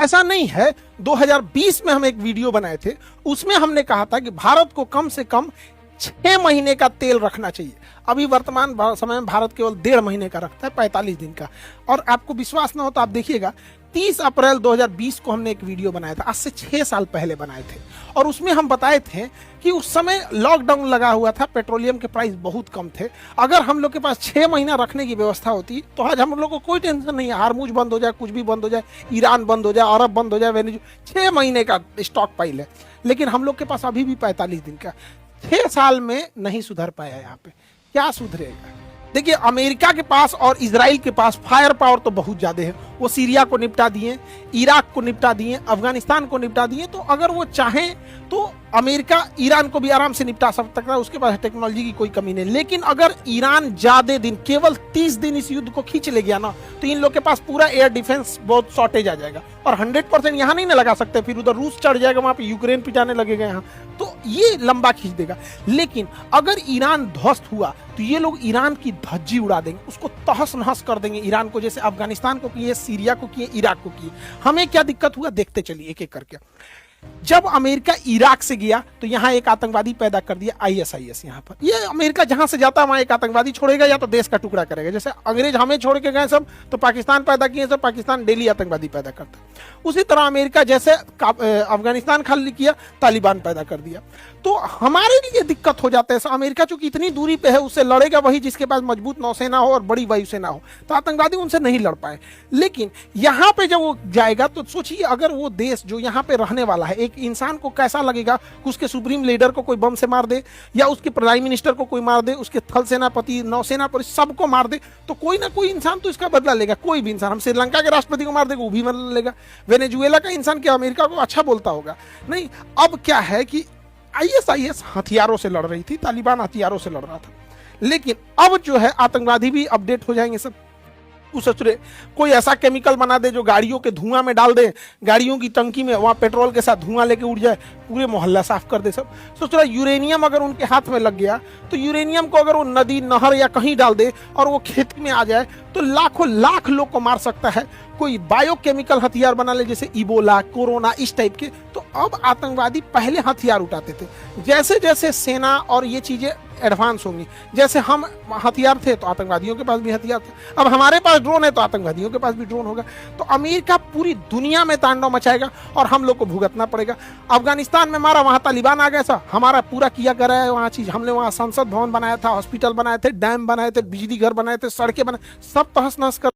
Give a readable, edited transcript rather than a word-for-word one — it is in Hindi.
ऐसा नहीं है। 2020 में हम एक वीडियो बनाए थे, उसमें हमने कहा था कि भारत को कम से कम 6 महीने का तेल रखना चाहिए। अभी वर्तमान समय में भारत केवल 1.5 महीने का रखता है, 45 दिन का। और आपको विश्वास ना हो तो आप देखिएगा, 30 अप्रैल 2020 को हमने एक वीडियो बनाया था, आज से 6 साल पहले बनाए थे, और उसमें हम बताए थे कि उस समय लॉकडाउन लगा हुआ था, पेट्रोलियम के प्राइस बहुत कम थे। अगर हम लोग के पास 6 महीना रखने की व्यवस्था होती तो आज हम लोग को कोई टेंशन नहीं है, हार्मुज बंद हो जाए, कुछ भी बंद हो जाए, ईरान बंद हो जाए, अरब बंद हो जाए, वेनेजुएला, 6 महीने का स्टॉक पाइल है। लेकिन हम लोग के पास अभी भी 45 दिन का। 6 साल में नहीं सुधर पाया। यहाँ पे क्या सुधरेगा? देखिए, अमेरिका के पास और इजराइल के पास फायर पावर तो बहुत ज्यादा है। वो सीरिया को निपटा दिए, इराक को निपटा दिए, अफगानिस्तान को निपटा दिए। तो अगर वो चाहें तो अमेरिका ईरान को भी आराम से निपटा सकता है, उसके पास टेक्नोलॉजी की कोई कमी नहीं। लेकिन अगर ईरान ज्यादा दिन, केवल 30 दिन इस युद्ध को खींच ले गया ना, तो इन लोग के पास पूरा एयर डिफेंस बहुत शॉर्टेज आ जाएगा। और 100% यहाँ नहीं ना लगा सकते, फिर उधर रूस चढ़ जाएगा, वहां पे यूक्रेन पिटाने लगेगा यहाँ, तो ये लंबा खींच देगा। लेकिन अगर ईरान ध्वस्त हुआ तो ये लोग ईरान की धज्जी उड़ा देंगे, उसको तहस नहस कर देंगे ईरान को, जैसे अफगानिस्तान को किए, सीरिया को किए, इराक को किए। हमें क्या दिक्कत हुआ देखते चलिए एक एक करके। जब अमेरिका इराक से गया तो यहां एक आतंकवादी पैदा कर दिया, ISIS। यहां पर ये अमेरिका जहां से जाता है वहां एक आतंकवादी छोड़ेगा या तो देश का टुकड़ा करेगा। जैसे अंग्रेज हमें छोड़ के गए सब, तो पाकिस्तान पैदा किए सब, पाकिस्तान डेली आतंकवादी पैदा करता है। उसी तरह अमेरिका जैसे अफगानिस्तान खाली किया, तालिबान पैदा कर दिया। तो हमारे लिए दिक्कत हो जाता है। अमेरिका चूंकि इतनी दूरी पे है, उससे लड़ेगा वही जिसके पास मजबूत नौसेना हो और बड़ी वायुसेना हो, तो आतंकवादी उनसे नहीं लड़ पाए। लेकिन यहाँ पे जब वो जाएगा तो सोचिए, अगर वो देश जो यहाँ पे रहने वाला है, एक इंसान को कैसा लगेगा कि उसके सुप्रीम लीडर को कोई बम से मार दे, या उसके प्राइम मिनिस्टर को कोई मार दे, उसके थल सेनापति, नौसेना पर सबको मार दे, तो कोई ना कोई इंसान तो इसका बदला लेगा। कोई भी इंसान, हम श्रीलंका के राष्ट्रपति को मार देगा, वो भी बदला लेगा। वेनेजुएला का इंसान क्या अमेरिका को अच्छा बोलता होगा? नहीं। अब क्या है कि ISIS हथियारों से लड़ रही थी, तालिबान हथियारों से लड़ रहा था। लेकिन अब जो है आतंकवादी भी अपडेट हो जाएंगे सब। सोच रहे कोई ऐसा केमिकल बना दे जो गाड़ियों के धुआं में डाल दे, गाड़ियों की टंकी में वहां पेट्रोल के साथ धुआं लेके उड़ जाए, पूरे मोहल्ला साफ कर दे सब। सोच रहा यूरेनियम अगर उनके हाथ में लग गया तो यूरेनियम को अगर वो नदी, नहर या कहीं डाल दे और वो खेती में आ जाए तो लाखों लाख लोग को मार सकता है। कोई बायोकेमिकल हथियार बना ले, जैसे इबोला, कोरोना, इस टाइप के। तो अब आतंकवादी पहले हथियार उठाते थे। जैसे जैसे सेना और ये चीजें एडवांस होंगी, जैसे हम हथियार थे तो आतंकवादियों के पास भी हथियार थे, अब हमारे पास ड्रोन है तो आतंकवादियों के पास भी ड्रोन होगा। तो अमेरिका पूरी दुनिया में तांडव मचाएगा और हम लोग को भुगतना पड़ेगा। अफगानिस्तान में मारा, वहां तालिबान आ गया, हमारा पूरा किया करा है वहां चीज। हमने वहां संसद भवन बनाया था, हॉस्पिटल बनाए थे, डैम बनाए थे, बिजली घर बनाए थे, सड़कें बनाए, सब तहस नहस कर